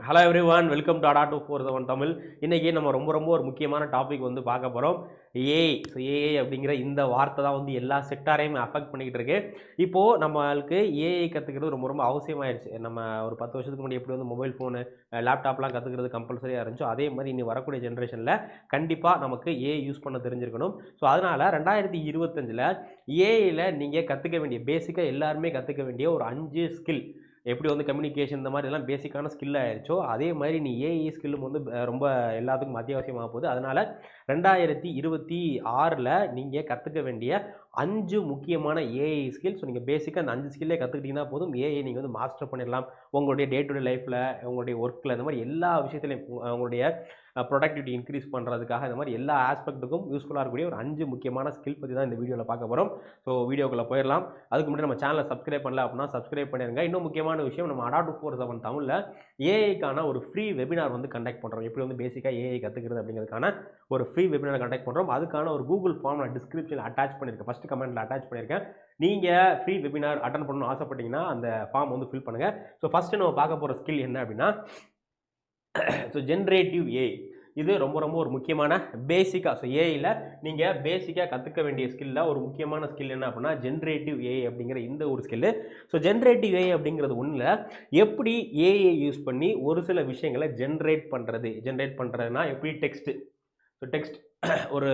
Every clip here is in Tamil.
Hello every one, welcome to அடா 247 தமிழ். இன்றைக்கி நம்ம ரொம்ப ஒரு முக்கியமான டாபிக் வந்து பார்க்க போகிறோம். ஏஐ. ஸோ ஏஐ அப்படிங்கிற இந்த வார்த்தை தான் வந்து எல்லா செக்டாரையும் அஃபெக்ட் பண்ணிக்கிட்டு இருக்கு. இப்போது நம்மளுக்கு ஏஐ கற்றுக்கிறது ரொம்ப அவசியமாயிருச்சு. நம்ம ஒரு 10 வருஷத்துக்கு முன்னாடி எப்படி வந்து மொபைல் ஃபோனு, லேப்டாப்லாம் கற்றுக்கிறது கம்பல்சரியாக இருந்துச்சோ, அதே மாதிரி இனி வரக்கூடிய ஜென்ரேஷனில் கண்டிப்பாக நமக்கு ஏஐ யூஸ் பண்ண தெரிஞ்சிருக்கணும். ஸோ அதனால் 2025 ஏஐயில் நீங்கள் கற்றுக்க வேண்டிய பேசிக்காக எல்லாருமே கற்றுக்க வேண்டிய ஒரு 5 ஸ்கில், எப்படி வந்து கம்யூனிகேஷன் இந்த மாதிரி எல்லாம் பேசிக்கான ஸ்கில் ஆயிடுச்சோ, அதே மாதிரி நீ ஏஐ ஸ்கில்லும் வந்து ரொம்ப எல்லாத்துக்கும் அத்தியாவசியமாக போகுது. அதனால் 2026 நீங்கள் கற்றுக்க வேண்டிய 5 முக்கியமான ஏஐ ஸ்கில். ஸோ நீங்கள் பேசிக்காக அந்த 5 ஸ்கில்லே கற்றுக்கிட்டிங்கன்னா போதும், ஏஐ நீங்கள் வந்து மாஸ்டர் பண்ணிடலாம். உங்களுடைய டே டு டே லைஃப்பில், உங்களுடைய ஒர்க்கில், இந்த மாதிரி எல்லா விஷயத்துலையும் உங்களுடைய ப்ரொடக்டிவிட்டி இன்க்ரீஸ் பண்ணுறதுக்காக இந்த மாதிரி எல்லா ஆஸ்பெக்ட்டுக்கும் யூஸ்ஃபுல்லாக இருக்கக்கூடிய ஒரு 5 முக்கியமான ஸ்கில் பற்றி தான் இந்த வீடியோவில் பார்க்க போகிறோம். ஸோ வீடியோக்குள்ளே போயிடலாம். அதுக்கு முன்னாடி நம்ம சேனலை சப்ஸ்கிரைப் பண்ணல அப்படின்னா சப்ஸ்கிரைப் பண்ணிடுங்க. இன்னும் முக்கியமான விஷயம், நம்ம அடா 247 தமிழில் ஏஐக்கான ஒரு ஃப்ரீ வெபினார் வந்து கண்டக்ட் பண்ணுறோம். எப்படி வந்து பேசிக்காக ஏஐ கற்றுக்கிறது அப்படிங்கிறதுக்கான ஒரு ஃப்ரீ வெபினார் கண்டக்ட் பண்ணுறோம். அதுக்கான ஒரு கூகுள் ஃபார்ம் நான் டிஸ்கிரிப்ஷனில் அட்டாச் பண்ணியிருக்கேன், ஃபஸ்ட்டு கமெண்ட்டில் அட்டாச் பண்ணியிருக்கேன். நீங்கள் ஃப்ரீ வெபினார் அட்டன் பண்ணணும்னு ஆசைப்பட்டீங்கன்னா அந்த ஃபார்ம் வந்து ஃபில் பண்ணுங்கள். ஸோ ஃபஸ்ட்டு நம்ம பார்க்க போகிற ஸ்கில் என்ன அப்படின்னா, ஸோ ஜென்ரேட்டிவ் ஏஐ. இது ரொம்ப ஒரு முக்கியமான பேசிக்காக, ஸோ ஏஐயில் நீங்கள் பேசிக்காக கற்றுக்க வேண்டிய ஸ்கில்லில் ஒரு முக்கியமான ஸ்கில் என்ன அப்படின்னா ஜென்ரேட்டிவ் ஏஐ அப்படிங்கிற இந்த ஒரு ஸ்கில்லு. ஸோ ஜென்ரேட்டிவ் ஏஐ அப்படிங்கிறது ஒன்றில் எப்படி ஏஐ யூஸ் பண்ணி ஒரு சில விஷயங்களை ஜென்ரேட் பண்ணுறதுனா எப்படி டெக்ஸ்ட்டு, ஸோ டெக்ஸ்ட் ஒரு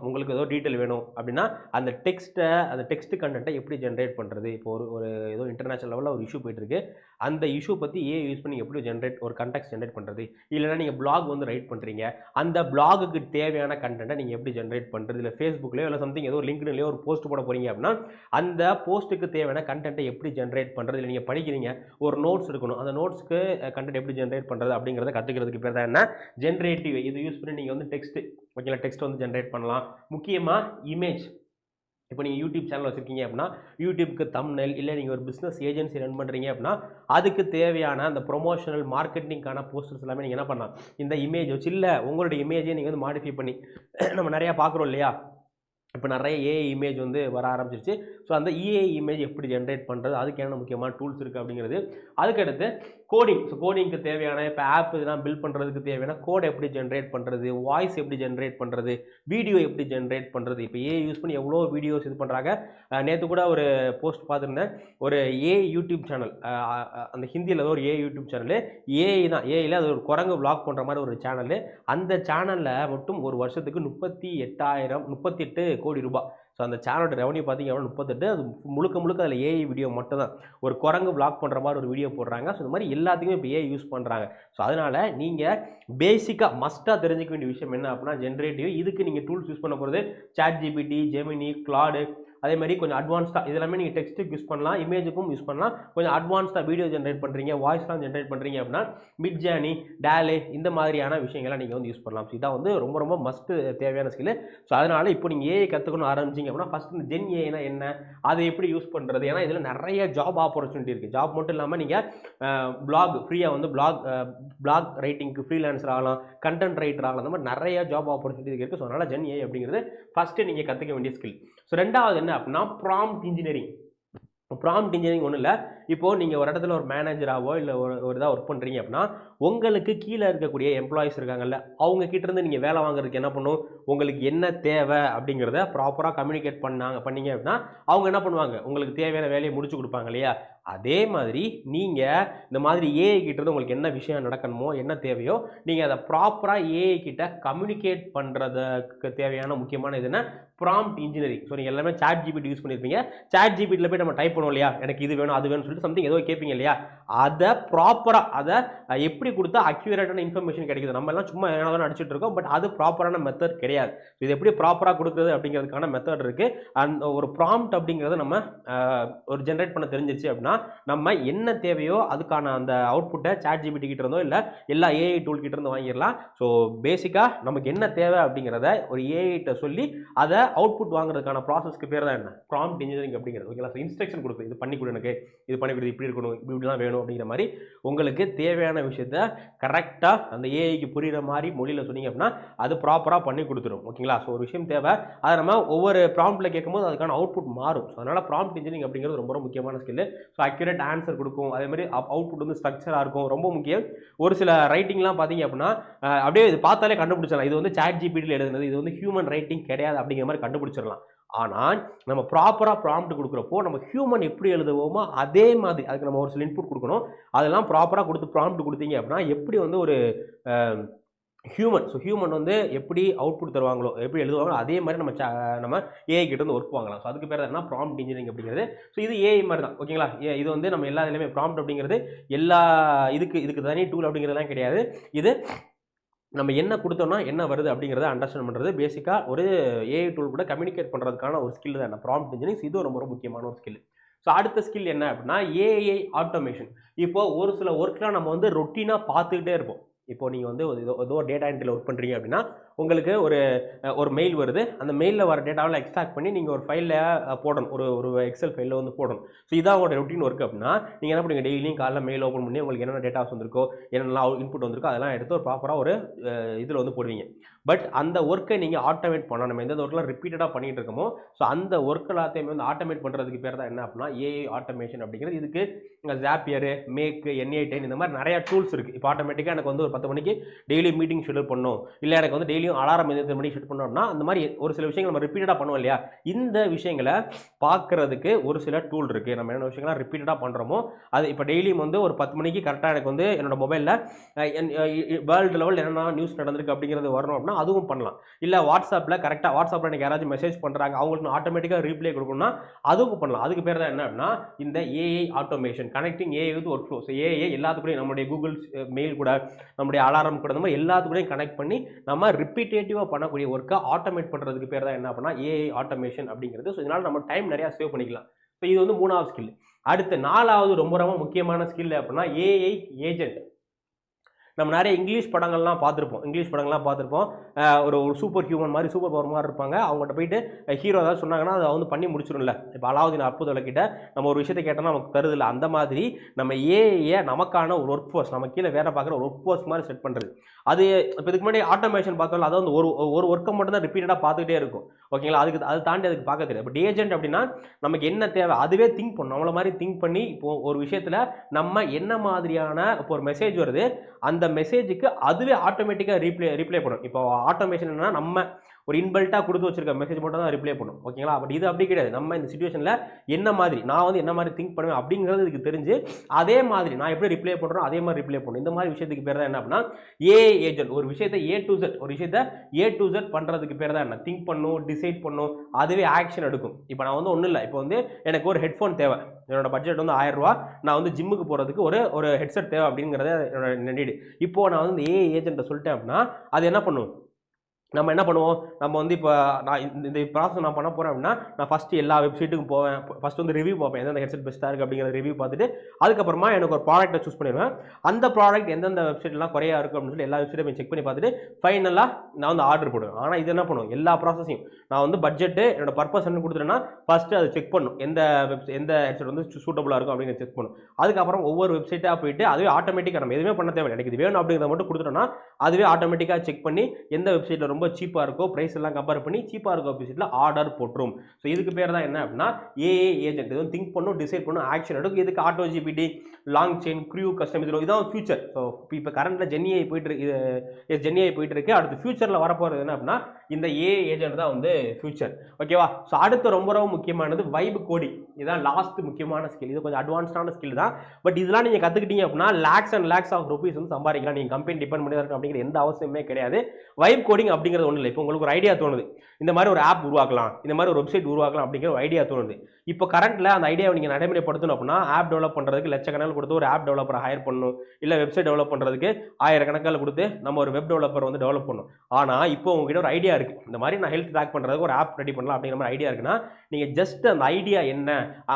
உங்களுக்கு ஏதோ டீட்டெயில் வேணும் அப்படின்னா அந்த டெக்ஸ்ட் கண்டென்ட்டை எப்படி ஜென்ரேட் பண்ணுறது. இப்போ ஒரு ஏதோ இன்டர்நேஷனல் லெவலில் ஒரு இஷ்யூ போயிட்டுருக்கு, அந்த இஷ்யூ பற்றி ஏஐ யூஸ் பண்ணி எப்படி ஒரு கண்டெக்ஸ்ட் ஜென்ரேட் பண்ணுறது. இல்லைனா நீங்கள் பிளாக் வந்து ரைட் பண்ணுறீங்க, அந்த பிளாகுக்கு தேவையான கண்டென்ட்டை நீங்கள் எப்படி ஜென்ரேட் பண்ணுறது. இல்லை ஃபேஸ்புக்லேயோ இல்லை சம்திங் ஏதோ லிங்க்ட்இன்லையோ ஒரு போஸ்ட் போட போகிறீங்க அப்படின்னா அந்த போஸ்ட்டுக்கு தேவையான கண்டென்ட்டை எப்படி ஜென்ரேட் பண்ணுறது. இல்லை நீங்கள் படிக்கிறீங்க, ஒரு நோட்ஸ் இருக்கணும், அந்த நோட்ஸ்க்கு கண்டென்ட் எப்படி ஜென்ரேட் பண்ணுறது அப்படிங்கிறத கற்றுக்கிறதுக்கு பேர் தான் என்ன, ஜென்ரேட்டிவ். இது யூஸ் பண்ணி நீங்கள் வந்து டெக்ஸ்ட் டெக்ஸ்ட் வந்து ஜென்ரேட் பண்ணலாம். முக்கியமாக இமேஜ், இப்போ நீங்கள் யூடியூப் சேனல் வச்சுருக்கீங்க அப்படின்னா யூடியூப்க்கு தம்ப்நெயில், இல்லை நீங்கள் ஒரு பிஸ்னஸ் ஏஜென்சி ரன் பண்ணுறீங்க அப்படின்னா அதுக்கு தேவையான அந்த ப்ரொமோஷனல் மார்க்கெட்டிங்கான போஸ்டர்ஸ் எல்லாமே நீங்கள் என்ன பண்ணலாம், இந்த இமேஜ் வச்சு, இல்லை உங்களுடைய இமேஜை நீங்கள் வந்து மாடிஃபை பண்ணி நம்ம நிறையா பார்க்குறோம் இல்லையா, இப்போ நிறைய ஏஐ இமேஜ் வந்து வர ஆரம்பிச்சிருச்சு. ஸோ அந்த ஏஐ இமேஜ் எப்படி ஜென்ரேட் பண்ணுறது, அதுக்கான முக்கியமான டூல்ஸ் இருக்குது அப்படிங்கிறது. அதுக்கடுத்து கோடிங். ஸோ கோடிங்க்கு தேவையான, இப்போ ஆப் இதெல்லாம் பில்ட் பண்ணுறதுக்கு தேவையான கோட் எப்படி ஜென்ரேட் பண்ணுறது, வாய்ஸ் எப்படி ஜென்ரேட் பண்ணுறது, வீடியோ எப்படி ஜென்ரேட் பண்ணுறது. இப்போ ஏஐ யூஸ் பண்ணி எவ்வளோ வீடியோஸ் இது பண்ணுறாங்க. நேற்று கூட ஒரு போஸ்ட் பார்த்துருந்தேன், ஒரு ஏஐ யூடியூப் சேனல், அந்த ஹிந்தியில் ஏதோ ஒரு ஏஐ யூடியூப் சேனலு, ஏஐ தான், ஏஐயில் அது ஒரு குரங்கு விளாக் பண்ணுற மாதிரி ஒரு சேனலு. அந்த சேனலில் மட்டும் ஒரு வருஷத்துக்கு 38 கோடி ரூபாய். ஸோ அந்த சேனலோட ரெவன்யூ பார்த்தீங்க அப்படின்னா 38. அது முழுக்க அதில் ஏஐ வீடியோ மட்டும் தான். ஒரு குரங்கு விளாக் பண்ணுற மாதிரி ஒரு வீடியோ போடுறாங்க. ஸோ இந்த மாதிரி எல்லாத்துக்குமே இப்போ ஏஐ யூஸ் பண்ணுறாங்க. ஸோ அதனால் நீங்கள் பேசிக்காக மஸ்ட்டாக தெரிஞ்சிக்க வேண்டிய விஷயம் என்ன அப்படின்னா ஜென்ரேட்டிவ். இதுக்கு நீங்கள் டூல்ஸ் யூஸ் பண்ண போகிறது ChatGPT, ஜெமினி, கிளாடு, அதே மாதிரி கொஞ்சம் அட்வான்ஸ்டாக இதெல்லாமே நீங்கள் டெக்ஸ்ட்டுக்கு யூஸ் பண்ணலாம், இமேஜுக்கும் யூஸ் பண்ணலாம். கொஞ்சம் அட்வான்ஸ்டாக வீடியோ ஜென்ரேட் பண்ணுறீங்க, வாய்ஸ்லாம் ஜென்ரேட் பண்ணுறீங்க அப்படின்னா மிட்ஜர்னி, டாலே, இந்த மாதிரியான விஷயங்கள்லாம் நீங்கள் வந்து யூஸ் பண்ணலாம். ஸோ இதான் வந்து ரொம்ப மஸ்ட்டு தேவையான ஸ்கில். ஸோ அதனால் இப்போ நீங்கள் ஏஐ கற்றுக்கணும் ஆரம்பிச்சிங்க அப்படின்னா ஃபஸ்ட் இந்த ஜென் ஏஐனா என்ன, அதை எப்படி யூஸ் பண்ணுறது. ஏன்னா இதில் நிறைய ஜாப் ஆப்பர்ச்சுனிட்டி இருக்குது. ஜாப் மட்டும் இல்லாமல் நீங்கள் பிளாக் ஃப்ரீயாக வந்து பிளாக் ரைட்டிங்க்கு ஃப்ரீலான்சர் ஆகலாம், கண்டென்ட் ரைட்டர் ஆகலாம், அந்த மாதிரி நிறைய ஜாப் ஆப்பர்ச்சுனிட்டி இருக்குது. ஸோ அதனால் ஜென் ஏஐ அப்படிங்கிறது ஃபஸ்ட்டு நீங்கள் கற்றுக்க வேண்டிய ஸ்கில். ஸோ ரெண்டாவது என்ன அப்படின்னா ப்ராம்ப்ட் இன்ஜினியரிங். ப்ராம்ப்ட் இன்ஜினியரிங் ஒன்றும் இல்லை, இப்போது நீங்கள் ஒரு இடத்துல ஒரு மேனேஜராகவோ இல்லை ஒரு இதாக ஒர்க் பண்ணுறீங்க அப்படின்னா உங்களுக்கு கீழே இருக்கக்கூடிய எம்ப்ளாயிஸ் இருக்காங்கல்ல, அவங்க கிட்டேருந்து நீங்கள் வேலை வாங்குறதுக்கு என்ன பண்ணும், உங்களுக்கு என்ன தேவை அப்படிங்கிறத ப்ராப்பராக கம்யூனிகேட் பண்ணீங்க அப்படின்னா அவங்க என்ன பண்ணுவாங்க, உங்களுக்கு தேவையான வேலையை முடிச்சு கொடுப்பாங்க இல்லையா. அதே மாதிரி நீங்கள் இந்த மாதிரி ஏஐ கிட்டேருந்து உங்களுக்கு என்ன விஷயம் நடக்கணுமோ, என்ன தேவையோ, நீங்கள் அதை ப்ராப்பராக ஏஐ கிட்ட கம்யூனிகேட் பண்ணுறதுக்கு தேவையான முக்கியமான இதுன்னா ப்ராம்ப்ட் இன்ஜினியரிங். ஸோ நீங்கள் எல்லாமே ChatGPT யூஸ் பண்ணியிருப்பீங்க. ChatGPTல போய் நம்ம டைப் பண்ணுவோம் இல்லையா, எனக்கு இது வேணும் அது வேணும்னு சொல்லிட்டு சம்திங் ஏதோ கேட்பீங்க இல்லையா, அதை ப்ராப்பராக அதை எப்படி கொடுத்தா அக்யூரேட்டான இன்ஃபர்மேஷன் கிடைக்குது. நம்ம எல்லாம் சும்மா ஏதாவது அடிச்சுட்டு இருக்கோம், பட் அது ப்ராப்பரான மெத்தட் கிடையாது. இது எப்படி ப்ராப்பராக கொடுக்குறது அப்படிங்கிறதுக்கான மெத்தட் இருக்குது. அந்த ஒரு ப்ராம்ப்ட் அப்படிங்கிறத நம்ம ஒரு ஜென்ரேட் பண்ண தெரிஞ்சிருச்சு அப்படின்னா நம்ம என்ன தேவையோ அதுக்கான அந்த அவுட்புட்டை ChatGPT கிட்ட இருந்தோ இல்லை எல்லா ஏஐ டூல் கிட்ட இருந்து வாங்கிடலாம். ஸோ பேசிக்காக நமக்கு என்ன தேவை அப்படிங்கிறத ஒரு ஏஐட்ட சொல்லி அதை அவுட்புட் வாங்குறதுக்கான ப்ராசஸ்க்கு பேர் தான் என்ன, ப்ராம்ப்ட் இன்ஜினியரிங் அப்படிங்கிறது. ஓகேங்களா. ஸோ இன்ஸ்ட்ரக்ஷன் கொடுக்குது, இது பண்ணி கொடு, எனக்கு இது விடுது இப்படி இருக்கணும், இப்படிலாம் வேணும் அப்படிங்கிற மாதிரி உங்களுக்கு தேவையான விஷயத்த கரெக்டாக அந்த ஏஐக்கு புரிகிற மாதிரி மொழியில் சொன்னீங்க அப்படின்னா அது ப்ராப்பராக பண்ணி கொடுத்துரும். ஓகேங்களா? ஸோ ஒரு விஷயம் தேவை, அதை நம்ம ஒவ்வொரு ப்ராம்ப்டில் கேட்கும்போது அதுக்கான அவுட்புட் மாறும். ஸோ அதனால் ப்ராம்ப்ட் இன்ஜினியரிங் அப்படிங்கிறது ரொம்ப முக்கியமான ஸ்கில். ஸோ அக்யூரேட் ஆன்சர் கொடுக்கும், அதே மாதிரி அவுட்புட் வந்து ஸ்ட்ரக்சராக இருக்கும், ரொம்ப முக்கியம். ஒரு சில ரைட்டிங்லாம் பார்த்தீங்க அப்படின்னா அப்படியே இது பார்த்தாலே கண்டுபிடிச்சிடலாம், இது வந்து சாட் ஜிபிடியில் எழுதுனது, இது வந்து ஹியூமன் ரைட்டிங் கிடையாது அப்படிங்கிற மாதிரி கண்டுபிடிச்சிடலாம். ஆனால் நம்ம ப்ராப்பராக ப்ராம்ப்ட் கொடுக்குறப்போ நம்ம ஹியூமன் எப்படி எழுதுவோமோ அதே மாதிரி அதுக்கு நம்ம ஒரு சில இன்புட் கொடுக்கணும். அதெல்லாம் ப்ராப்பராக கொடுத்து ப்ராம்ப்ட் கொடுத்தீங்க அப்படின்னா எப்படி வந்து ஒரு ஹியூமன் வந்து எப்படி அவுட்புட் தருவாங்களோ, எப்படி எழுதுவாங்களோ அதே மாதிரி நம்ம ஏஐ கிட்ட வந்து ஒர்க் வாங்கலாம். ஸோ அதுக்கு பேர் என்ன ப்ராம்ப்ட் இன்ஜினியரிங் அப்படிங்கிறது. ஸோ இது ஏஐ மாதிரி தான். ஓகேங்களா? இது வந்து நம்ம எல்லா இதுலையுமே ப்ராம்ப்ட் அப்படிங்கிறது எல்லா இதுக்கு தனி டூல் அப்படிங்கிறதுலாம் கிடையாது. இது நம்ம என்ன கொடுத்தோம்னா என்ன வருது அப்படிங்கிறத அண்டர்ஸ்டாண்ட் பண்ணுறது, பேசிக்காக ஒரு ஏஐ டூல் கூட கம்யூனிகேட் பண்ணுறதுக்கான ஒரு ஸ்கில் தான் ப்ராம்ப்ட் இன்ஜினியரிங். இது ரொம்ப முக்கியமான ஒரு ஸ்கில். ஸோ அடுத்த ஸ்கில் என்ன அப்படின்னா ஏஐ ஆட்டோமேஷன். இப்போ ஒரு சில ஒர்க்லாம் நம்ம வந்து ரொட்டீனாக பார்த்துக்கிட்டே இருப்போம். இப்போ நீங்கள் வந்து ஏதோ டேட்டா என்ட்ரியில் ஒர்க் பண்ணுறீங்க அப்படின்னா உங்களுக்கு ஒரு மெயில் வருது, அந்த மெயிலில் வர டேட்டாவில் எக்ஸ்ட்ராக்ட் பண்ணி நீங்கள் ஒரு ஃபைலில் போடணும், ஒரு எக்ஸல் ஃபைலில் வந்து போடணும். ஸோ இதான் உங்களோட ரொட்டீன் ஒர்க் அப்படின்னா நீங்கள் என்ன பண்ணுங்க, டெய்லியும் காலைல மெயில் ஓப்பன் பண்ணி உங்களுக்கு என்னென்ன டேட்டாஸ் வந்திருக்கோ, என்னென்னலாம் இன்புட் வந்திருக்கோ அதெல்லாம் எடுத்து ஒரு ப்ராப்பராக ஒரு இதில் வந்து போடுவீங்க. பட் அந்த ஒர்க்கை நீங்கள் ஆட்டோமேட் பண்ணணும். நம்ம எந்த ஒர்க்கெலாம் ரிப்பீட்டடாக பண்ணிகிட்டு இருக்கோமோ ஸோ அந்த ஒர்க் எல்லாத்தையுமே வந்து ஆட்டோமேட் பண்ணுறதுக்கு பேர் தான் என்ன அப்படின்னா ஏஐ ஆட்டோமேஷன் அப்படிங்கிறது. இதுக்கு ஜாப்பியர், மேக், N8 இந்த மாதிரி நிறையா டூல்ஸ் இருக்குது. இப்போ ஆட்டோமேட்டிக்காக எனக்கு வந்து ஒரு 10 மணிக்கு டெய்லி மீட்டிங் ஷெட்யூல் பண்ணணும், இல்லை எனக்கு வந்து டெய்லியும் அலாரம் 8 மணிக்கு ஷெட் பண்ணோம்னா அந்த மாதிரி ஒரு சில விஷயங்கள் நம்ம ரிப்பீட்டடாக பண்ணுவோம் இல்லையா, இந்த விஷயங்களை பார்க்குறதுக்கு ஒரு சில டூல் இருக்குது. நம்ம என்ன விஷயங்கள்லாம் ரிப்பீட்டடாக பண்ணுறோமோ அது இப்போ டெய்லியும் வந்து ஒரு 10 மணிக்கு கரெக்டாக எனக்கு வந்து என்னோட மொபைலில் வேர்ல்டு லெவல் என்னென்ன நியூஸ் நடந்திருக்கு அப்படிங்கிறது வரணும் அப்படின்னா அதுவும் பண்ணலாம். இல்லை வாட்ஸ்அப்பில் எனக்கு யாராச்சும் மெசேஜ் பண்ணுறாங்க அவங்களுக்கு ஆட்டோமேட்டிக்காக ரீப்ளே கொடுக்கணும்னா அதுவும் பண்ணலாம். அதுக்கு பேர் தான் என்ன அப்படின்னா இந்த AI automation, connecting AI with workflow. So AI எல்லாத்துக்கூடையும் நம்மளுடைய கூகுள் மெயில் கூட, நம்முடைய அலாரம் கூட, இந்த மாதிரி எல்லாத்துக்கூடையும் கனெக்ட் பண்ணி நம்ம ரிப்பீட்டேட்டிவாக பண்ணக்கூடிய ஒர்க்கை ஆட்டோமேட் பண்ணுறதுக்கு பேர் தான் என்ன அப்படின்னா ஏஐ ஆட்டோமேஷன் அப்படிங்கிறது. ஸோ இதனால் நம்ம டைம் நிறையா சேவ் பண்ணிக்கலாம். ஸோ இது வந்து 3வது ஸ்கில். அடுத்து 4வது ரொம்ப முக்கியமான ஸ்கில் அப்படின்னா ஏஐ ஏஜென்ட். நம்ம நிறைய இங்கிலீஷ் படங்கள்லாம் பார்த்துருப்போம். ஒரு சூப்பர் ஹியூமன் மாதிரி, சூப்பர் பவர் மாதிரி இருப்பாங்க. அவங்ககிட்ட போயிட்டு ஹீரோ ஏதாவது சொன்னாங்கன்னா அதை வந்து பண்ணி முடிச்சிடும்ல. இப்போ அலாவுதீன் அற்புத விளக்கிட்ட நம்ம ஒரு விஷயத்தை கேட்டோம்னா நமக்கு தருதில்ல, அந்த மாதிரி நம்ம ஏஐயை நமக்கான ஒரு ஒர்க் ஃபோர்ஸ், நம்ம கீழே வேலை பார்க்குற ஒரு ஒர்க் ஃபோர்ஸ் மாதிரி செட் பண்ணுறது. அது இப்போ இதுக்கு முன்னாடி ஆட்டோமேஷன் பார்த்தோம்ல, அதை வந்து ஒரு ஒர்க்கை மட்டும் தான் ரிப்பீட்டடாக பார்த்துக்கிட்டே இருக்கும். ஓகேங்களா? அதை தாண்டி அதுக்கு பார்க்க தெரியாது. பட் ஏஜென்ட் அப்படின்னா நமக்கு என்ன தேவை அதுவே திங்க் பண்ணும். நம்மள மாதிரி திங்க் பண்ணி இப்போ ஒரு விஷயத்தில் நம்ம என்ன மாதிரியான இப்போ ஒரு மெசேஜ் வருது, அந்த மெசேஜுக்கு அதுவே ஆட்டோமேட்டிக்காக ரிப்ளை பண்ணும். இப்போ ஆட்டோமேஷன் என்னன்னா நம்ம ஒரு இன்பில்ட்டாக கொடுத்து வச்சிருக்க மெசேஜ் மட்டும் தான் ரிப்ளை பண்ணும். ஓகேங்களா? பட் இது அப்படி கிடையாது. நம்ம இந்த சிச்சுவேஷனில் என்ன மாதிரி திங்க் பண்ணுவேன் அப்படிங்கிறது இதுக்கு தெரிஞ்சு அதே மாதிரி நான் எப்படி ரிப்ளை பண்ணுறோம் அதே மாதிரி ரிப்ளை பண்ணும். இந்த மாதிரி விஷயத்துக்கு பேர் தான் என்ன அப்படின்னா ஏஐ ஏஜென்ட். ஒரு விஷயத்தை ஏ டு Z பண்ணுறதுக்கு பேர் தான் என்ன, திங்க் பண்ணும், டிசைட் பண்ணும், அதுவே ஆக்ஷன் எடுக்கும். இப்போ நான் வந்து ஒன்றும் இல்லை, இப்போ வந்து எனக்கு ஒரு ஹெட்ஃபோன் தேவை, என்னோட பட்ஜெட் வந்து 1000 ரூபா, நான் வந்து ஜிம்முக்கு போகிறதுக்கு ஒரு ஹெட்செட் தேவை அப்படிங்கிறத என்னோட நீடு. இப்போது நான் வந்து ஏஐ ஏஜென்ட்டை சொல்லிட்டேன் அப்படின்னா அது என்ன பண்ணும், நம்ம என்ன பண்ணுவோம், நம்ம வந்து இப்போ நான் இந்த ப்ராசஸ் நான் பண்ண போகிறேன் அப்படின்னா நான் ஃபஸ்ட்டு எல்லா வெப்சைட்டுக்கும் போவேன். ஃபஸ்ட்டு வந்து ரிவ்யூ பார்ப்பேன், எந்தெந்த ஹெட்செட் பெஸ்ட்டாக இருக்குது அப்படிங்கிற ரிவ்யூ பார்த்துட்டு அதுக்கப்புறமா எனக்கு ஒரு ப்ராடக்ட்டை சூஸ் பண்ணிடுவேன். அந்த ப்ராடக்ட் எந்தெந்த வெப்சைட்லாம் குறையா இருக்குது அப்படின்னு சொல்லி எல்லா வெப்சைட்டையும் செக் பண்ணி பார்த்துட்டு ஃபைனலாக நான் வந்து ஆர்டர் போடுவேன். ஆனால் இது என்ன பண்ணுவோம், எல்லா ப்ராசஸையும் நான் வந்து பட்ஜெட்டு என்னோட பர்பஸ் என்ன கொடுத்துட்டேன்னா ஃபஸ்ட்டு அதை செக் பண்ணும், எந்த ஹெட்செட் வந்து சூட்டபுளாக இருக்கும் அப்படின்னு செக் பண்ணும். அதுக்கப்புறம் ஒவ்வொரு வெப்சைட்டாக போயிட்டு அதுவே ஆட்டோமேட்டிக்காக நம்ம எதுவுமே பண்ண தேவை, எனக்கு இது வேணும் அப்படிங்கிறத மட்டும் கொடுத்துட்டோம்னா அதுவே ஆட்டோமேட்டிக்காக செக் பண்ணி எந்த வெப்சைட்டில் ரொம்ப சீப்பாக இருக்கோ, ப்ரைஸ் எல்லாம் கம்பேர் பண்ணி சீப்பாக இருக்கோ வெப்சைட்டில் ஆர்டர் போட்டுரும். ஸோ இதுக்கு பேர் தான் என்ன அப்படின்னா ஏஐ ஏஜென்ட். இது வந்து திங்க் பண்ணும், டிசைட் பண்ணும், ஆக்ஷன் எடுக்கும். இதுக்கு auto GPT, long chain, crew custom, இதான் ஃபியூச்சர். ஸோ இப்போ கரண்டில் ஜென்ஏஐ போயிட்டு இருக்கு. அடுத்து ஃபியூச்சரில் வரப்போகிறது என்ன அப்படின்னா இந்த ஏஐ ஏஜென்ட் தான் வந்து ஃபியூச்சர். ஓகேவா? ஸோ அடுத்து ரொம்ப முக்கியமானது வைப் கோடிங். இதுதான் லாஸ்ட் முக்கியமான ஸ்கில். இது கொஞ்சம் அட்வான்ஸ்டான ஸ்கில் தான். பட் இதெல்லாம் நீங்கள் கற்றுக்கிட்டீங்க அப்படின்னா lakhs and lakhs of rupees வந்து சம்பாதிக்கலாம். நீங்கள் கம்பெனி டிபெண்ட் பண்ணி இருக்கணும் அப்படிங்கிற எந்த அவசியமே கிடையாது. வைப் கோடிங் அப்படிங்கிறது ஒன்றும் இல்லை. இப்போ உங்களுக்கு ஒரு ஐடியா தோணுது, இந்த மாதிரி ஒரு ஆப் உருவாக்கலாம், இந்த மாதிரி ஒரு வெப்சைட் உருவாக்கலாம் அப்படிங்கிற ஒரு ஐடியா தோணுது. இப்போ கரண்ட்டில் அந்த ஐடியாவை நீங்கள் நடைமுறைப்படுத்தணும் அப்படின்னா ஆப் டெவலப் பண்ணுறதுக்கு லட்சக்கணக்கில் கொடுத்து ஒரு ஆப் டெவலப்பரை ஹையர் பண்ணணும், இல்லை வெப்சைட் டெவலப் பண்ணுறதுக்கு 1000 கணக்கில் கொடுத்து நம்ம ஒரு வெப் டெவலப்பர் வந்து டெவலப் பண்ணணும். ஆனால் இப்போ உங்ககிட்ட ஒரு ஐடியா இருக்குது, இந்த மாதிரி நான் ஹெல்த் ட்ராக் பண்ணுறதுக்கு ஒரு ஆப் ரெடி பண்ணலாம் அப்படிங்கிற மாதிரி ஐடியா இருக்குன்னா நீங்கள் ஜஸ்ட் அந்த ஐடியா என்ன,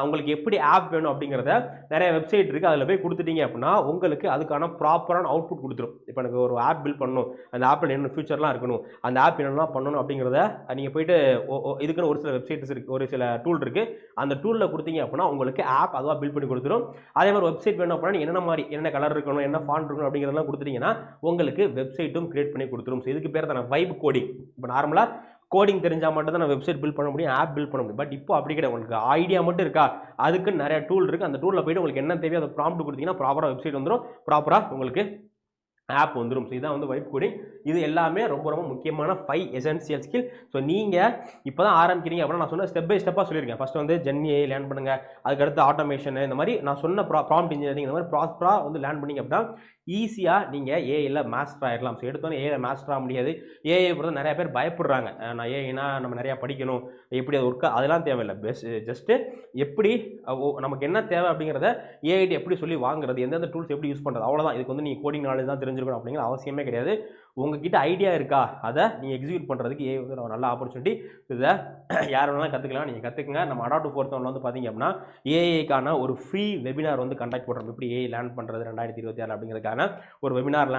உங்களுக்கு எப்படி ஆப் வேணும் அப்படிங்கிறத நிறைய வெப்சைட் இருக்குது, அதில் போய் கொடுத்துட்டீங்க அப்படின்னா உங்களுக்கு அதுக்கான ப்ராப்பரான அவுட்புட் கொடுத்துரும். இப்போ எனக்கு ஒரு ஆப் பில்ட் பண்ணணும், அந்த ஆப்பில் என்ன ஃபியூச்சர்லாம் இருக்கணும், அந்த ஆப் என்னெல்லாம் பண்ணணும் அப்படிங்கிறத நீங்கள் போயிட்டு இதுக்குன்னு ஒரு சில வெப்சைட்ஸ் இருக்குது, ஒரு சில டூல் இருக்குது. அந்த டூலில் கொடுத்தீங்க அப்படின்னா உங்களுக்கு ஆப் அதுவாக பில்ட் பண்ணி கொடுத்துரும். அதே மாதிரி வெப்சைட் வேணும் அப்படின்னா நீங்கள் என்னென்ன மாதிரி என்ன கலர் இருக்கணும், என்ன ஃபாண்ட் இருக்கணும் அப்படிங்கிறதெல்லாம் கொடுத்துட்டீங்கன்னா உங்களுக்கு வெப்சைட்டும் கிரியேட் பண்ணி கொடுத்துரும். ஸோ இதுக்கு பேர் தான் வைப் கோடிங். இப்போ நார்மலாக கோடிங் தெரிஞ்சால் மட்டும் தான் நான் வெப்சைட் பில்ட் பண்ண முடியும், ஆப் பில்ட் பண்ண முடியும். பட் இப்போ அப்படி கிடையாது. உங்களுக்கு ஐடியா மட்டும் இருக்கா, அதுக்கு நிறைய டூல் இருக்குது. அந்த டூலில் போய்ட்டு உங்களுக்கு என்ன தேவையோ அதை ப்ராம்ப்ட் கொடுத்தீங்கன்னா ப்ராப்பராக வெப்சைட் வந்துடும், ப்ராப்பராக உங்களுக்கு ஆப் வந்துடும். ஸோ இதான் வந்து வைப் கோடிங். இது எல்லாமே ரொம்ப ரொம்ப முக்கியமான 5 எசென்சியல் ஸ்கில். ஸோ நீங்கள் இப்போ தான் ஆரம்பிக்கிறீங்க அப்படின்னா நான் சொன்ன ஸ்டெப் பை ஸ்டெப்பாக சொல்லியிருக்கேன். ஃபஸ்ட்டு வந்து ஜென்ஏ லேர்ன் பண்ணுங்கள், அதுக்கடுத்து ஆட்டோமேஷன், இந்த மாதிரி நான் சொன்ன ப்ராம்ப்ட் இன்ஜினியரிங் இந்த மாதிரி ப்ராப்பராக வந்து லேர்ன் பண்ணிங்க அப்படின்னா ஈஸியாக நீங்கள் ஏஐயில் மாஸ்டர் ஆகிடலாம். ஸோ எடுத்தோன்னே ஏஐயில் மாஸ்டர் ஆக முடியாது. ஏஐ பொறுத்த நிறைய பேர் பயப்படுறாங்க. நான் ஏஐனா நம்ம நிறையா படிக்கணும், எப்படி அது ஒர்க்கு, அதெல்லாம் தேவையில்லை. ஜஸ்ட்டு எப்படி நமக்கு என்ன தேவை அப்படிங்கிறத ஏஐடி எப்படி சொல்லி வாங்குறது, எந்தெந்த டூல்ஸ் எப்படி யூஸ் பண்ணுறது, அவ்வளோதான். இதுக்கு வந்து நீங்கள் கோடிங் நாலேஜ் தான் தெரிஞ்சிருக்கணும் அப்படிங்கிற அவசியமே கிடையாது. உங்ககிட்ட ஐடியா இருக்கா, அதை நீங்கள் எக்ஸிக்யூட் பண்ணுறதுக்கு ஏஐ வந்து நல்ல ஆப்பர்ச்சுனிட்டி. இதை யார் வேணாலும் கற்றுக்கலாம், நீங்கள் கற்றுக்குங்க. நம்ம அடாப்ட் 4 வந்து பார்த்தீங்க அப்படின்னா ஏஐக்கான ஒரு ஃப்ரீ வெபினார் வந்து கண்டக்ட் பண்ணுறோம். எப்படி ஏஐ லேர்ன் பண்ணுறது 2026 அப்படிங்கிறதுக்கான ஒரு வெபினார்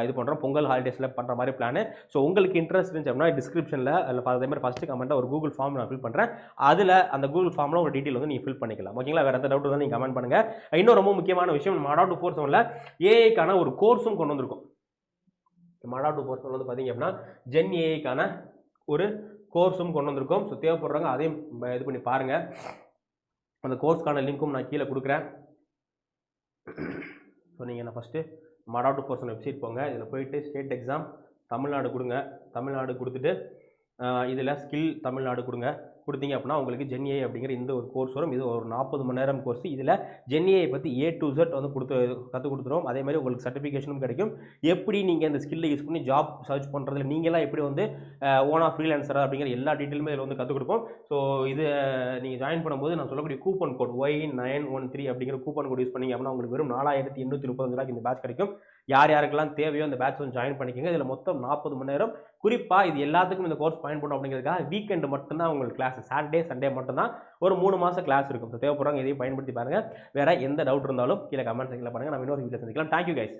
இது பண்ணுறோம். பொங்கல் ஹாலிடேஸில் பண்ணுற மாதிரி பிளான். ஸோ உங்களுக்கு இன்ட்ரெஸ்ட் இருந்துச்சு அப்படின்னா டிஸ்கிரிப்ஷனில் அதே மாதிரி ஃபஸ்ட்டு கமெண்ட்டாக ஒரு கூகுள் ஃபார்ம் நான் ஃபில் பண்ணுறேன். அதில் அந்த கூகுள் ஃபார்மில் ஒரு டீட்டெயில் வந்து நீங்கள் ஃபில் பண்ணிக்கலாம். ஓகேங்களா? வேறு எந்த டவுட் தான் நீங்கள் கமெண்ட் பண்ணுங்கள். இன்னும் ரொம்ப முக்கியமான விஷயம், நம்ம அடாப்ட் 4 ஏஐக்கான ஒரு கோர்ஸும் கொண்டு வந்திருக்கும். அடாப்ட் 4 வந்து பார்த்தீங்க அப்படின்னா ஜென் ஏஐக்கான ஒரு கோர்ஸும் கொண்டு வந்திருக்கோம். ஸோ தேவைப்படுறாங்க அதையும் இது பண்ணி பாருங்கள். அந்த கோர்ஸ்க்கான லிங்க்கும் நான் கீழே கொடுக்குறேன். ஸோ நீங்கள் என்ன ஃபஸ்ட்டு அடாப்ட் 4 வெப்சைட் போங்க. இதில் போயிட்டு ஸ்டேட் எக்ஸாம் தமிழ்நாடு கொடுங்க. தமிழ்நாடு கொடுத்துட்டு இதில் ஸ்கில் தமிழ்நாடு கொடுத்தீங்க அப்படின்னா உங்களுக்கு ஜென்ஏ அப்படிங்கிற இந்த ஒரு கோர்ஸ் வரும். இது ஒரு 40 மணி நேரம் கோர்ஸ். இதில் ஜென்ஏ பற்றி A to Z வந்து கற்றுக் கொடுத்துரும். அதே மாதிரி உங்களுக்கு சர்டிஃபிகேஷனும் கிடைக்கும். எப்படி நீங்கள் இந்த ஸ்கில்லை யூஸ் பண்ணி ஜாப் சர்ச் பண்ணுறதுல நீங்களாம் எப்படி வந்து ஓனாக ஃப்ரீலான்சராக அப்படிங்கிற எல்லா டீட்டெயிலுமே இதில் வந்து கற்றுக் கொடுப்போம். ஸோ இது நீங்கள் ஜாயின் பண்ணும்போது நான் சொல்லக்கூடிய கூப்பன் கோட் Y913 அப்படிங்கிற கூப்பன் கோட் யூஸ் பண்ணிங்க அப்படின்னா உங்களுக்கு வெறும் 4835 இந்த பேட்ச் கிடைக்கும். யார் யாருக்கெல்லாம் தேவையோ அந்த பேட்ச் வந்து ஜாயின் பண்ணிக்கோங்க. இதில் மொத்தம் 40 மணி நேரம். குறிப்பாக இது எல்லாத்துக்கும் இந்த கோர்ஸ் பயன்படும் அப்படிங்கிறதுக்காக வீக்கெண்டு மட்டும்தான் உங்களுக்கு கிளாஸ், சாட்டர்டே சண்டே மட்டும்தான் ஒரு 3 மாதம் கிளாஸ் இருக்கும். ஸோ தேவைப்படுறாங்க, இதையும் பயன்படுத்தி பாருங்கள். வேறு எந்த டவுட் இருந்தாலும் கீழே கமெண்ட் செக்ஷனில் பாருங்கள். நம்ம இன்னொரு வீடியோ சந்திக்கலாம். Thank you guys.